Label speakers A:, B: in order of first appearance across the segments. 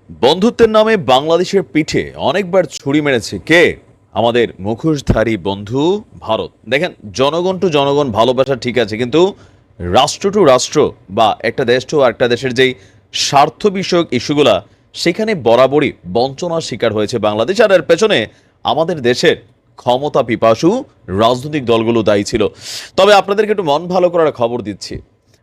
A: বন্ধুত্বের নামে বাংলাদেশের পিঠে অনেকবার ছুরি মেরেছে কে? আমাদের মুখোশধারী বন্ধু ভারত। দেখেন, জনগণ টু জনগণ ভালোবাসা ঠিক আছে, কিন্তু রাষ্ট্র টু রাষ্ট্র বা একটা দেশ টু একটা দেশের যেই স্বার্থ বিষয়ক ইস্যুগুলা, সেখানে বরাবরই বঞ্চনার শিকার হয়েছে বাংলাদেশ। আর এর পেছনে আমাদের দেশের ক্ষমতা পিপাসু রাজনৈতিক দলগুলো দায়ী ছিল। তবে আপনাদেরকে একটু মন ভালো করার খবর দিচ্ছি,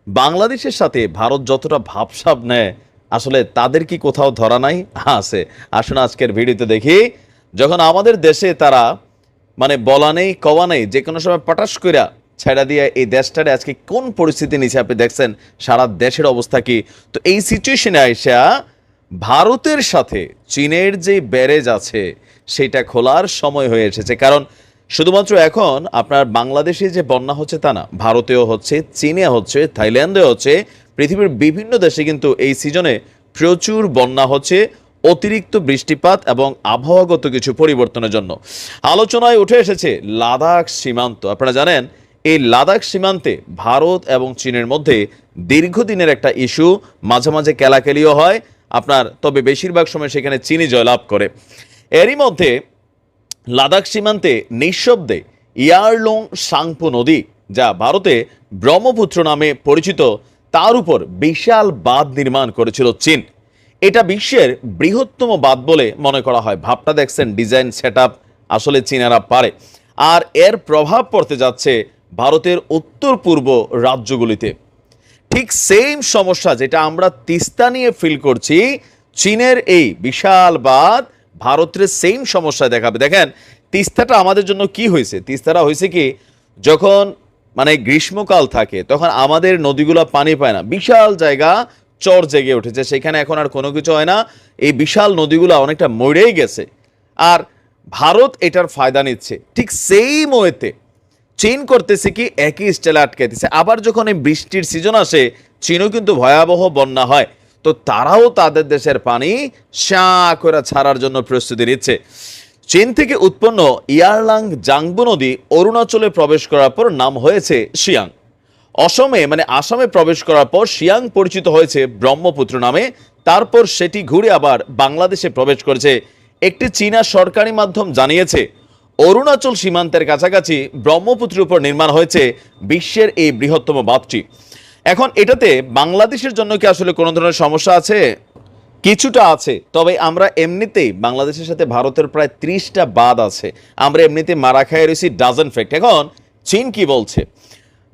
A: বাংলাদেশের সাথে ভারত যতটা ভাবসাব নেয়, আসলে তাদের কি কোথাও ধরা নাই? আছে। আসুন আজকের ভিডিওতে দেখি, যখন আমাদের দেশে তারা মানে বলা নেই কওয়া নেই, যে কোনো সময় পটাশ কইরা ছেড়া দিয়ে এই দেশটারে আজকে কোন পরিস্থিতি নিচে আপনি দেখছেন, সারা দেশের অবস্থা কি। তো এই সিচুয়েশনে আইসা ভারতের সাথে চীনের যে ব্যারেজ আছে সেটা খোলার সময় হয়ে এসেছে। কারণ শুধুমাত্র এখন আপনার বাংলাদেশে যে বন্যা হচ্ছে তা না, ভারতেও হচ্ছে, চীনে হচ্ছে, থাইল্যান্ডে হচ্ছে, পৃথিবীর বিভিন্ন দেশে কিন্তু এই সিজনে প্রচুর বন্যা হচ্ছে অতিরিক্ত বৃষ্টিপাত এবং আবহাওয়াগত কিছু পরিবর্তনের জন্য। আলোচনায় উঠে এসেছে লাদাখ সীমান্ত। আপনারা জানেন, এই লাদাখ সীমান্তে ভারত এবং চীনের মধ্যে দীর্ঘদিনের একটা ইস্যু, মাঝে মাঝে কেলাকেলিও হয় আপনার, তবে বেশিরভাগ সময় সেখানে চীনই জয়লাভ করে। এরই মধ্যে লাদাখ সীমান্তে নিঃশব্দে ইয়ারলং সাংপো নদী, যা ভারতে ব্রহ্মপুত্র নামে পরিচিত, তার উপর বিশাল বাঁধ নির্মাণ করেছিল চীন। এটা বিশ্বের বৃহত্তম বাঁধ বলে মনে করা হয়। ভাবটা দেখছেন, ডিজাইন সেটআপ আসলে চীনারা পারে। আর এর প্রভাব পড়তে যাচ্ছে ভারতের উত্তর পূর্ব রাজ্যগুলিতে। ঠিক সেম সমস্যা যেটা আমরা তিস্তা নিয়ে ফিল করছি, চীনের এই বিশাল বাঁধ ভারতের সেম সমস্যা দেখাবে। দেখেন, তিস্তাটা আমাদের জন্য কি হয়েছে, তিস্তাটা হয়েছে কি, যখন মানে গ্রীষ্মকাল থাকে তখন আমাদের নদীগুলো পানি পায় না, বিশাল জায়গা চর জেগে উঠেছে, সেখানে এখন আর কোনো কিছু হয় না, এই বিশাল নদীগুলো অনেকটা মরেই গেছে। আর ভারত এটার ফায়দা নিচ্ছে। ঠিক সেই ওয়েতে চীন করতেছে কি, একই স্টাইলে আটকাইতেছে। আবার যখন এই বৃষ্টির সিজন আসে, চীনও কিন্তু ভয়াবহ বন্যা হয়, তো তারাও তাদের দেশের পানি শা করে ছাড়ার জন্য প্রস্তুতি নিচ্ছে। চীন থেকে উৎপন্ন ইয়ারলাং জাংবু নদী অরুণাচলে প্রবেশ করার পর নাম হয়েছে শিয়াং। আসামে প্রবেশ করার পর শিয়াং পরিচিত হয়েছে ব্রহ্মপুত্র নামে। তারপর সেটি ঘুরে আবার বাংলাদেশে প্রবেশ করেছে। একটি চীনা সরকারি মাধ্যম জানিয়েছে, অরুণাচল সীমান্তের কাছাকাছি ব্রহ্মপুত্রের উপর নির্মাণ হয়েছে বিশ্বের এই বৃহত্তম বাঁধটি। এখন এটাতে বাংলাদেশের জন্য কি আসলে কোনো ধরনের সমস্যা আছে? কিছুটা আছে, তবে আমরা এমনিতেই বাংলাদেশের সাথে ভারতের প্রায় 30টা বাঁধ আছে, আমরা এমনিতে মারা খাই রয়েছি ডাজন ফ্যাক্ট। এখন চীন কি বলছে,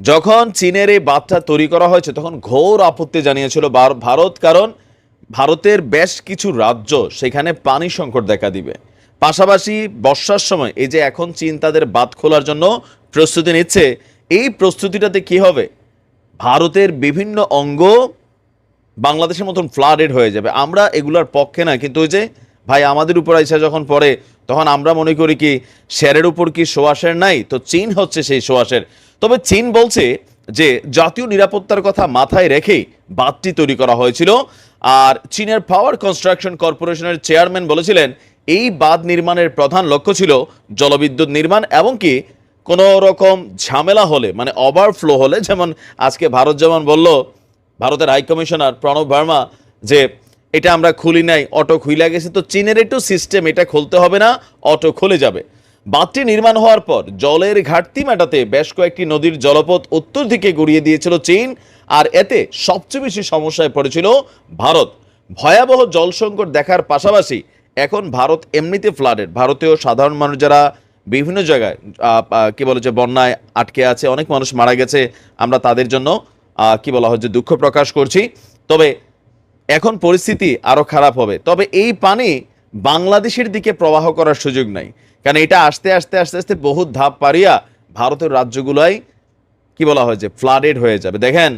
A: যখন চীনের এই বাঁধটা তৈরি করা হয়েছে তখন ঘোর আপত্তি জানিয়েছিল ভারত, কারণ ভারতের বেশ কিছু রাজ্য সেখানে পানি সংকট দেখা দিবে। পাশাপাশি বর্ষার সময় এই যে এখন চীন তাদের বাঁধ খোলার জন্য প্রস্তুতি নিচ্ছে, এই প্রস্তুতিটাতে কি হবে, ভারতের বিভিন্ন অঙ্গ বাংলাদেশের মতন ফ্লাডেড হয়ে যাবে। আমরা এগুলার পক্ষে না, কিন্তু ওই যে ভাই আমাদের উপর আইসা যখন পড়ে তখন আমরা মনে করি কি শেরের উপর কি সোয়াশের নাই, তো চীন হচ্ছে সেই সোয়াশের। তবে চীন বলছে যে জাতীয় নিরাপত্তার কথা মাথায় রেখেই বাঁধটি তৈরি করা হয়েছিল। আর চীনের পাওয়ার কনস্ট্রাকশন কর্পোরেশনের চেয়ারম্যান বলেছিলেন, এই বাঁধ নির্মাণের প্রধান লক্ষ্য ছিল জলবিদ্যুৎ নির্মাণ, এবং কি কোনো রকম ঝামেলা হলে মানে ওভারফ্লো হলে, যেমন আজকে ভারত যেমন বলল, ভারতের হাই কমিশনার প্রণব ভার্মা, যে এটা আমরা খুলি নাই, অটো খুইলা গেছে, তো চীনের একটু সিস্টেম, এটা খুলতে হবে না, অটো খুলে যাবে। বাঁধটি নির্মাণ হওয়ার পর জলের ঘাটতি মেটাতে বেশ কয়েকটি নদীর জলপথ উত্তর দিকে গড়িয়ে দিয়েছিল চীন, আর এতে সবচেয়ে বেশি সমস্যায় পড়েছিল ভারত। ভয়াবহ জল সংকট দেখার পাশাপাশি এখন ভারত এমনিতে ফ্লাডেড। ভারতীয় সাধারণ মানুষ যারা বিভিন্ন জায়গায় কি বলে যে বন্যায় আটকে আছে, অনেক মানুষ মারা গেছে, আমরা তাদের জন্য কি বলা হয় যে দুঃখ প্রকাশ করছি। তবে এখন পরিস্থিতি আরো খারাপ হবে। তবে এই পানি বাংলাদেশের দিকে প্রবাহ করার সুযোগ নাই, কারণ এটা আস্তে আস্তে আস্তে আস্তে বহু ধাপ পারিয়া ভারতের রাজ্যগুলোয় কি বলা হয় যে ফ্লাডেড হয়ে যাবে। দেখেন,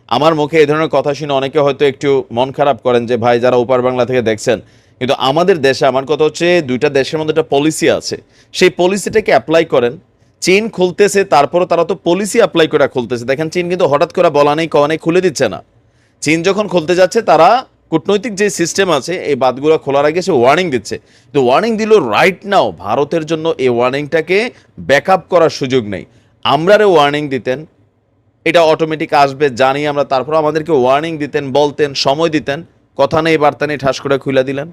A: আমার মুখে এই ধরনের কথা শুনে অনেকে হয়তো একটু মন খারাপ করেন যে ভাই যারা ওপার বাংলা থেকে দেখছেন, কিন্তু আমাদের দেশে, আমার কথা হচ্ছে, দুইটা দেশের মধ্যে একটা পলিসি আছে, সেই পলিসিটাকে অ্যাপ্লাই করেন। চীন খুলতেছে, তারপরও তারা তো পলিসি অ্যাপ্লাই করে খুলতেছে। দেখেন, চীন কিন্তু হঠাৎ করে বলা নেই কওয়া নেই খুলে দিচ্ছে না। চীন যখন খুলতে যাচ্ছে, তারা কূটনৈতিক যে সিস্টেম আছে এই বাঁধগুলো খোলার আগে সে ওয়ার্নিং দিচ্ছে, তো ওয়ার্নিং দিল রাইট নাও ভারতের জন্য এই ওয়ার্নিংটাকে ব্যাকআপ করার সুযোগ নেই। আমরারে ওয়ার্নিং দিতেন, এটা অটোমেটিক আসবে জানি আমরা, তারপর আমাদেরকে ওয়ার্নিং দিতেন, বলতেন, সময় দিতেন, কথা নেই বার্তা নেই ঠাস করে খুলে দিলেন।